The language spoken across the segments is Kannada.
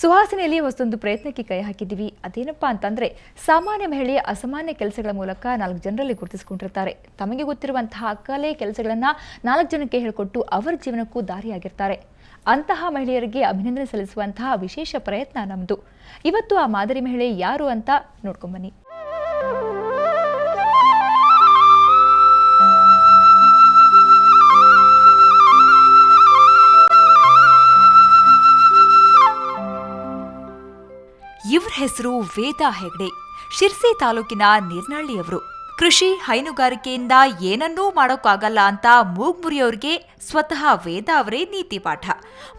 ಸುಹಾಸಿನಿಯಲ್ಲಿ ಹೊಸದೊಂದು ಪ್ರಯತ್ನಕ್ಕೆ ಕೈ ಹಾಕಿದ್ದೀವಿ. ಅದೇನಪ್ಪಾ ಅಂತಂದ್ರೆ ಸಾಮಾನ್ಯ ಮಹಿಳೆ ಅಸಾಮಾನ್ಯ ಕೆಲಸಗಳ ಮೂಲಕ 4 ಜನರಲ್ಲಿ ಗುರುತಿಸಿಕೊಂಡಿರ್ತಾರೆ. ತಮಗೆ ಗೊತ್ತಿರುವಂತಹ ಕಲೆ ಕೆಲಸಗಳನ್ನ 4 ಜನಕ್ಕೆ ಹೇಳಿಕೊಟ್ಟು ಅವರ ಜೀವನಕ್ಕೂ ದಾರಿಯಾಗಿರ್ತಾರೆ. ಅಂತಹ ಮಹಿಳೆಯರಿಗೆ ಅಭಿನಂದನೆ ಸಲ್ಲಿಸುವಂತಹ ವಿಶೇಷ ಪ್ರಯತ್ನ ನಮ್ಮದು. ಇವತ್ತು ಆ ಮಾದರಿ ಮಹಿಳೆ ಯಾರು ಅಂತ ನೋಡ್ಕೊಂಬನ್ನಿ. ಇವ್ರ ಹೆಸರು ವೇದಾ ಹೆಗ್ಡೆ. ಶಿರ್ಸಿ ತಾಲೂಕಿನ ನಿರ್ನಳ್ಳಿಯವರು. ಕೃಷಿ ಹೈನುಗಾರಿಕೆಯಿಂದ ಏನನ್ನೂ ಮಾಡೋಕ್ಕಾಗಲ್ಲ ಅಂತ ಮೂಗ್ಮುರಿಯವ್ರಿಗೆ ಸ್ವತಃ ವೇದಾ ಅವರೇ ನೀತಿ ಪಾಠ.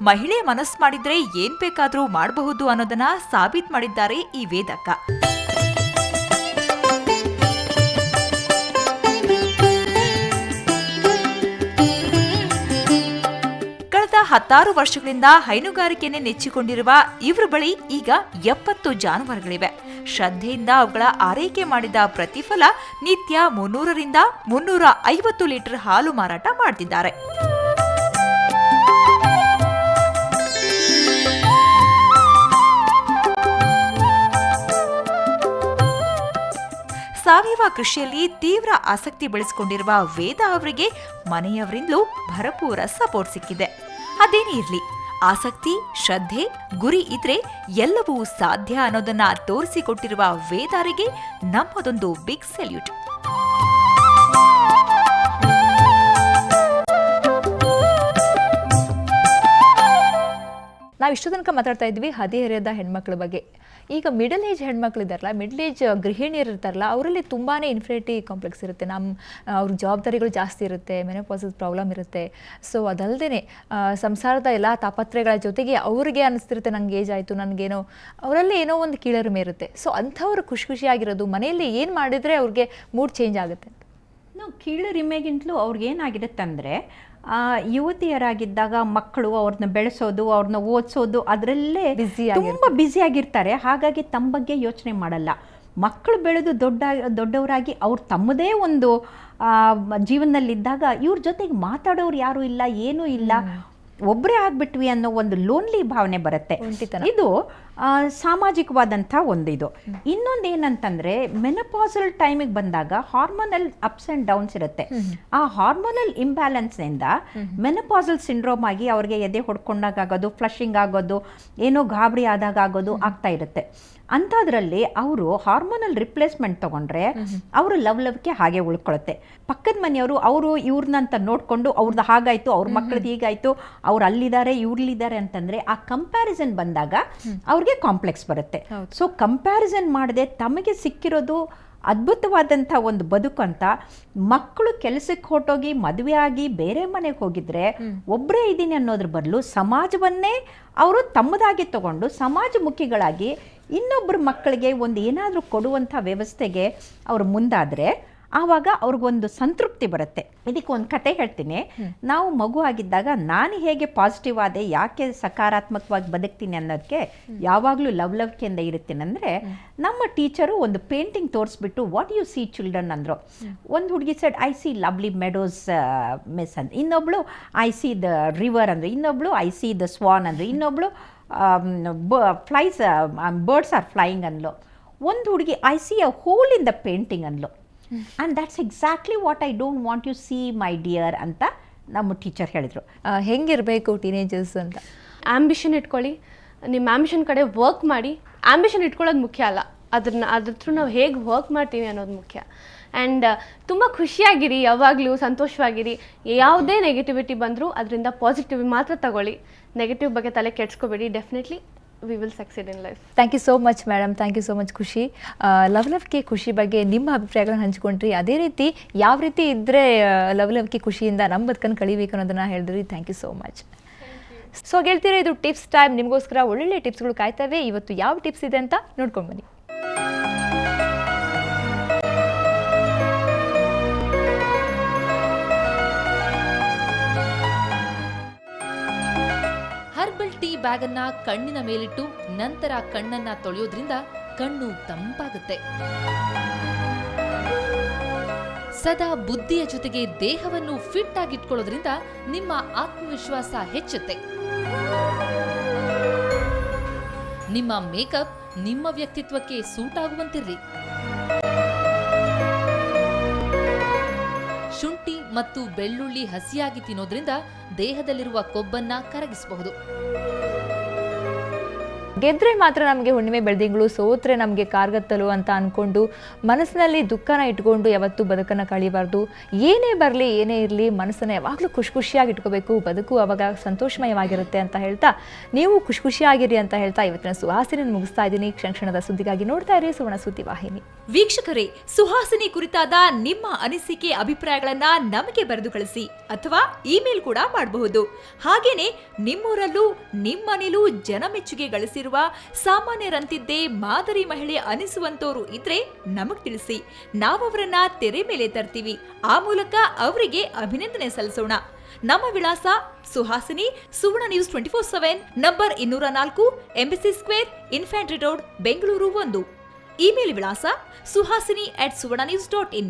ಮಹಿಳೆ ಮನಸ್ಸು ಮಾಡಿದ್ರೆ ಏನ್ ಬೇಕಾದ್ರೂ ಮಾಡಬಹುದು ಅನ್ನೋದನ್ನ ಸಾಬೀತು ಮಾಡಿದ್ದಾರೆ ಈ ವೇದಕ್ಕ. ಕಳೆದ 16 ವರ್ಷಗಳಿಂದ ಹೈನುಗಾರಿಕೆಯನ್ನೇ ನೆಚ್ಚಿಕೊಂಡಿರುವ ಇವ್ರ ಬಳಿ ಈಗ 70 ಜಾನುವಾರುಗಳಿವೆ. ಶ್ರದ್ಧೆಯಿಂದ ಅವುಗಳ ಆರೈಕೆ ಮಾಡಿದ ಪ್ರತಿಫಲ ನಿತ್ಯ 300 ರಿಂದ 350 ಲೀಟರ್ ಹಾಲು ಮಾರಾಟ ಮಾಡ್ತಿದ್ದಾರೆ. ಸಾವಯವ ಕೃಷಿಯಲ್ಲಿ ತೀವ್ರ ಆಸಕ್ತಿ ಬೆಳೆಸಿಕೊಂಡಿರುವ ವೇದಾ ಅವರಿಗೆ ಮನೆಯವರಿಂದಲೂ ಭರಪೂರ ಸಪೋರ್ಟ್ ಸಿಕ್ಕಿದೆ. ಅದೇನೇ ಇರ್ಲಿ, ಆಸಕ್ತಿ, ಶ್ರದ್ಧೆ, ಗುರಿ ಇದ್ರೆ ಎಲ್ಲವೂ ಸಾಧ್ಯ ಅನ್ನೋದನ್ನ ತೋರಿಸಿಕೊಟ್ಟಿರುವ ವೇದಾರಿಗೆ ನಮ್ಮದೊಂದು ಬಿಗ್ ಸೆಲ್ಯೂಟ್. ನಾವು ಇಷ್ಟು ತನಕ ಮಾತಾಡ್ತಾ ಇದ್ವಿ ಹದಿಹರೆಯದ ಹೆಣ್ಮಕ್ಳ ಬಗ್ಗೆ. ಈಗ ಮಿಡಲ್ ಏಜ್ ಹೆಣ್ಮಕ್ಳಿದಾರಲ್ಲ, ಮಿಡಲ್ ಏಜ್ ಗೃಹಿಣಿಯರು ಇರ್ತಾರಲ್ಲ, ಅವರಲ್ಲಿ ತುಂಬಾ ಇನ್ಫಿನಿಟಿ ಕಾಂಪ್ಲೆಕ್ಸ್ ಇರುತ್ತೆ. ಅವ್ರ ಜವಾಬ್ದಾರಿಗಳು ಜಾಸ್ತಿ ಇರುತ್ತೆ, ಮೆನೋಪಾಸಸ್ ಪ್ರಾಬ್ಲಮ್ ಇರುತ್ತೆ. ಸೊ ಅದಲ್ಲದೆ ಸಂಸಾರದ ಎಲ್ಲ ತಾಪತ್ರೆಗಳ ಜೊತೆಗೆ ಅವ್ರಿಗೆ ಅನಿಸ್ತಿರುತ್ತೆ ನಂಗೆ ಏಜ್ ಆಯಿತು, ನನಗೇನೋ ಅವರಲ್ಲಿ ಏನೋ ಒಂದು ಕೀಳರಿಮೆ ಇರುತ್ತೆ. ಸೊ ಅಂಥವ್ರು ಖುಷಿಯಾಗಿರೋದು ಮನೆಯಲ್ಲಿ ಏನು ಮಾಡಿದರೆ ಅವ್ರಿಗೆ ಮೂಡ್ ಚೇಂಜ್ ಆಗುತ್ತೆ. ನಾವು ಕೀಳರಿಮೆಗಿಂತಲೂ ಅವ್ರಿಗೇನಾಗಿರುತ್ತೆ ಅಂದರೆ, ಯುವತಿಯರಾಗಿದ್ದಾಗ ಮಕ್ಕಳು ಅವ್ರನ್ನ ಬೆಳೆಸೋದು, ಅವ್ರನ್ನ ಓದಿಸೋದು, ಅದರಲ್ಲೇ ತುಂಬ ಬ್ಯುಸಿಯಾಗಿರ್ತಾರೆ. ಹಾಗಾಗಿ ತಮ್ಮ ಬಗ್ಗೆ ಯೋಚನೆ ಮಾಡಲ್ಲ. ಮಕ್ಕಳು ಬೆಳೆದು ದೊಡ್ಡವರಾಗಿ ಅವ್ರು ತಮ್ಮದೇ ಒಂದು ಜೀವನದಲ್ಲಿದ್ದಾಗ ಇವ್ರ ಜೊತೆಗೆ ಮಾತಾಡೋರು ಯಾರೂ ಇಲ್ಲ, ಏನೂ ಇಲ್ಲ, ಒಬ್ಬರೇ ಆಗ್ಬಿಟ್ವಿ ಅನ್ನೋ ಒಂದು ಲೋನ್ಲಿ ಭಾವನೆ ಬರುತ್ತೆ. ಇದು ಸಾಮಾಜಿಕವಾದಂಥ ಒಂದು ಇದು. ಇನ್ನೊಂದು ಏನಂತಂದರೆ, ಮೆನೋಪಾಸಲ್ ಟೈಮಿಗೆ ಬಂದಾಗ ಹಾರ್ಮೋನಲ್ ಅಪ್ಸ್ ಆ್ಯಂಡ್ ಡೌನ್ಸ್ ಇರುತ್ತೆ. ಆ ಹಾರ್ಮೋನಲ್ ಇಂಬ್ಯಾಲೆನ್ಸ್ನಿಂದ ಮೆನೋಪಾಸಲ್ ಸಿಂಡ್ರೋಮ್ ಆಗಿ ಅವ್ರಿಗೆ ಎದೆ ಹೊಡ್ಕೊಂಡಾಗೋದು, ಫ್ಲಶಿಂಗ್ ಆಗೋದು, ಏನೋ ಗಾಬರಿ ಆದಾಗ ಆಗೋದು ಆಗ್ತಾ ಇರುತ್ತೆ. ಅಂಥದ್ರಲ್ಲಿ ಅವರು ಹಾರ್ಮೋನಲ್ ರಿಪ್ಲೇಸ್ಮೆಂಟ್ ತೊಗೊಂಡ್ರೆ ಅವರು ಲವ್ಲವಿಕೆ ಹಾಗೆ ಉಳ್ಕೊಳುತ್ತೆ. ಪಕ್ಕದ ಮನೆಯವರು ಅವರು ಇವ್ರನ್ನಂತ ನೋಡಿಕೊಂಡು ಅವ್ರದ್ದು ಹಾಗಾಯಿತು, ಅವ್ರ ಮಕ್ಕಳದ್ದು ಹೀಗಾಯಿತು, ಅವ್ರು ಅಲ್ಲಿದ್ದಾರೆ ಇವ್ರಲ್ಲಿದ್ದಾರೆ ಅಂತಂದರೆ ಆ ಕಂಪ್ಯಾರಿಸನ್ ಬಂದಾಗ ಅವ್ರಿಗೆ ಕಾಂಪ್ಲೆಕ್ಸ್ ಬರುತ್ತೆ. ಸೊ ಕಂಪ್ಯಾರಿಸನ್ ಮಾಡದೆ ತಮಗೆ ಸಿಕ್ಕಿರೋದು ಅದ್ಭುತವಾದಂಥ ಒಂದು ಬದುಕು ಅಂತ, ಮಕ್ಕಳು ಕೆಲಸಕ್ಕೆ ಹೊರಟೋಗಿ ಮದುವೆ ಆಗಿ ಬೇರೆ ಮನೆಗೆ ಹೋಗಿದ್ರೆ ಒಬ್ಬರೇ ಇದ್ದೀನಿ ಅನ್ನೋದ್ರ ಬದಲು ಸಮಾಜವನ್ನೇ ಅವರು ತಮ್ಮದಾಗಿ ತಗೊಂಡು ಸಮಾಜಮುಖಿಗಳಾಗಿ ಇನ್ನೊಬ್ಬರ ಮಕ್ಕಳಿಗೆ ಒಂದು ಏನಾದರೂ ಕೊಡುವಂಥ ವ್ಯವಸ್ಥೆಗೆ ಅವರು ಮುಂದಾದರೆ ಆವಾಗ ಅವ್ರಿಗೊಂದು ಸಂತೃಪ್ತಿ ಬರುತ್ತೆ. ಇದಕ್ಕೆ ಒಂದು ಕತೆ ಹೇಳ್ತೀನಿ. ನಾವು ಮಗು ಆಗಿದ್ದಾಗ ನಾನು ಹೇಗೆ ಪಾಸಿಟಿವ್ ಆದೆ, ಯಾಕೆ ಸಕಾರಾತ್ಮಕವಾಗಿ ಬದುಕ್ತೀನಿ ಅನ್ನೋದಕ್ಕೆ ಯಾವಾಗಲೂ ಲವಲವಿಕೆಯಿಂದ ಇರ್ತೀನಿ ಅಂದರೆ, ನಮ್ಮ ಟೀಚರು ಒಂದು ಪೇಂಟಿಂಗ್ ತೋರಿಸ್ಬಿಟ್ಟು ವಾಟ್ ಯು ಸಿ ಚಿಲ್ಡ್ರನ್ ಅಂದರು. ಒಂದು ಹುಡುಗಿ said I see lovely meadows miss ಅಂದ್ರು, ಇನ್ನೊಬ್ಳು ಐ ಸಿ ದ ರಿವರ್ ಅಂದರು, ಇನ್ನೊಬ್ಳು ಐ ಸಿ ದ ಸ್ವಾನ್ ಅಂದರು, ಇನ್ನೊಬ್ಳು ಫ್ಲೈಸ್ ಬರ್ಡ್ಸ್ ಆರ್ ಫ್ಲೈಯಿಂಗ್ ಅನ್ಲು, ಒಂದು ಹುಡುಗಿ I see a hole in the painting ಅನ್ಲು. And that's exactly what I don't want you see my dear ಅಂತ ನಮ್ಮ ಟೀಚರ್ ಹೇಳಿದರು. ಹೆಂಗಿರಬೇಕು ಟೀನೇಜರ್ಸ್ ಅಂತ? ಆ್ಯಂಬಿಷನ್ ಇಟ್ಕೊಳ್ಳಿ, ನಿಮ್ಮ ಆ್ಯಂಬಿಷನ್ ಕಡೆ ವರ್ಕ್ ಮಾಡಿ. ಆ್ಯಂಬಿಷನ್ ಇಟ್ಕೊಳ್ಳೋದು ಮುಖ್ಯ ಅಲ್ಲ, ಅದ್ರ ಥ್ರೂ ನಾವು ಹೇಗೆ ವರ್ಕ್ ಮಾಡ್ತೀವಿ ಅನ್ನೋದು ಮುಖ್ಯ. ಆ್ಯಂಡ್ ತುಂಬ ಖುಷಿಯಾಗಿರಿ, ಯಾವಾಗಲೂ ಸಂತೋಷವಾಗಿರಿ. ಯಾವುದೇ ನೆಗೆಟಿವಿಟಿ ಬಂದರೂ ಅದರಿಂದ ಪಾಸಿಟಿವ್ ಮಾತ್ರ ತಗೊಳ್ಳಿ, ನೆಗೆಟಿವ್ ಬಗ್ಗೆ ತಲೆ ಕೆಡ್ಸ್ಕೋಬೇಡಿ. Definitely we will succeed in life. Thank you so much madam, thank you so much ಖುಷಿ. ಲವ್ಲವಿಕೆ ಖುಷಿ ಬಗ್ಗೆ ನಿಮ್ಮ ಅಭಿಪ್ರಾಯಗಳನ್ನು ಹಂಚಿಕೊಂಡ್ರಿ. ಅದೇ ರೀತಿ ಯಾವ ರೀತಿ ಇದ್ದರೆ ಲವ್ಲವಿಕೆ ಖುಷಿಯಿಂದ ನಮ್ಮ ಬದುಕನ್ನು ಕಳಿಬೇಕು ಅನ್ನೋದನ್ನು ಹೇಳಿದ್ರಿ. Thank you so much. So ಗೆಳ್ತೀರಾ, ಇದು ಟಿಪ್ಸ್ ಟೈಮ್. ನಿಮಗೋಸ್ಕರ ಒಳ್ಳೊಳ್ಳೆ ಟಿಪ್ಸ್ಗಳು ಕಾಯ್ತವೆ. ಇವತ್ತು ಯಾವ ಟಿಪ್ಸ್ ಇದೆ ಅಂತ ನೋಡ್ಕೊಂಡು ಬನ್ನಿ. ಹರ್ಬಲ್ ಟೀ ಬ್ಯಾಗ್ ಅನ್ನ ಕಣ್ಣಿನ ಮೇಲಿಟ್ಟು ನಂತರ ಕಣ್ಣನ್ನ ತೊಳೆಯೋದ್ರಿಂದ ಕಣ್ಣು ತಂಪಾಗುತ್ತೆ. ಸದಾ ಬುದ್ಧಿಯ ಜೊತೆಗೆ ದೇಹವನ್ನು ಫಿಟ್ ಆಗಿಟ್ಕೊಳ್ಳೋದ್ರಿಂದ ನಿಮ್ಮ ಆತ್ಮವಿಶ್ವಾಸ ಹೆಚ್ಚುತ್ತೆ. ನಿಮ್ಮ ಮೇಕಪ್ ನಿಮ್ಮ ವ್ಯಕ್ತಿತ್ವಕ್ಕೆ ಸೂಟ್ ಆಗುವಂತಿರ್ಲಿ. ಶುಂಠಿ ಮತ್ತು ಬೆಳ್ಳುಳ್ಳಿ ಹಸಿಯಾಗಿ ತಿನ್ನೋದ್ರಿಂದ ದೇಹದಲ್ಲಿರುವ ಕೊಬ್ಬನ್ನ ಕರಗಿಸಬಹುದು. ಗೆದ್ರೆ ಮಾತ್ರ ನಮಗೆ ಹುಣ್ಣಿಮೆ ಬೆಳ್ದಿಂಗಳು, ಸೋತ್ರೆ ನಮಗೆ ಕಾರ್ಗತ್ತಲು ಅಂತ ಅಂದ್ಕೊಂಡು ಮನಸ್ಸಿನಲ್ಲಿ ದುಃಖನ ಇಟ್ಕೊಂಡು ಯಾವತ್ತೂ ಬದುಕನ್ನು ಕಳಿಬಾರ್ದು. ಏನೇ ಬರಲಿ ಏನೇ ಇರಲಿ ಮನಸ್ಸನ್ನು ಯಾವಾಗಲೂ ಖುಷಿಯಾಗಿ ಇಟ್ಕೋಬೇಕು. ಬದುಕು ಅವಾಗ ಸಂತೋಷಮಯವಾಗಿರುತ್ತೆ ಅಂತ ಹೇಳ್ತಾ, ನೀವು ಖುಷಿಯಾಗಿರಿ ಅಂತ ಹೇಳ್ತಾ ಇವತ್ತಿನ ಸುಹಾಸಿನಿ ಮುಗಿಸ್ತಾ ಇದ್ದೀನಿ. ಕ್ಷಣದ ಸುದ್ದಿಗಾಗಿ ನೋಡ್ತಾ ಇರಿ ಸುವರ್ಣ ಸುದ್ದಿ ವಾಹಿನಿ. ವೀಕ್ಷಕರೇ, ಸುಹಾಸಿನಿ ಕುರಿತಾದ ನಿಮ್ಮ ಅನಿಸಿಕೆ ಅಭಿಪ್ರಾಯಗಳನ್ನ ನಮಗೆ ಬರೆದು ಕಳಿಸಿ ಅಥವಾ ಇಮೇಲ್ ಕೂಡ ಮಾಡಬಹುದು. ಹಾಗೇನೆ ನಿಮ್ಮೂರಲ್ಲೂ ನಿಮ್ಮನೇಲೂ ಜನಮೆಚ್ಚುಗೆ ಗಳಿಸಿರುವ ಸಾಮಾನ್ಯರಂತಿದ್ದೇ ಮಾದರಿ ಮಹಿಳೆ ಅನಿಸುವಂತೋರು ಇದ್ರೆ ನಮಗ್ ತಿಳಿಸಿ. ನಾವವರನ್ನ ತೆರೆ ಮೇಲೆ ತರ್ತೀವಿ. ಆ ಮೂಲಕ ಅವರಿಗೆ ಅಭಿನಂದನೆ ಸಲ್ಲಿಸೋಣ. ನಮ್ಮ ವಿಳಾಸ Suhasini, Suvarna News 24/7, number 204, Embassy Square, Infantry Road, Bengaluru 1. Email ವಿಳಾಸ suhasini@suvarnanews.in.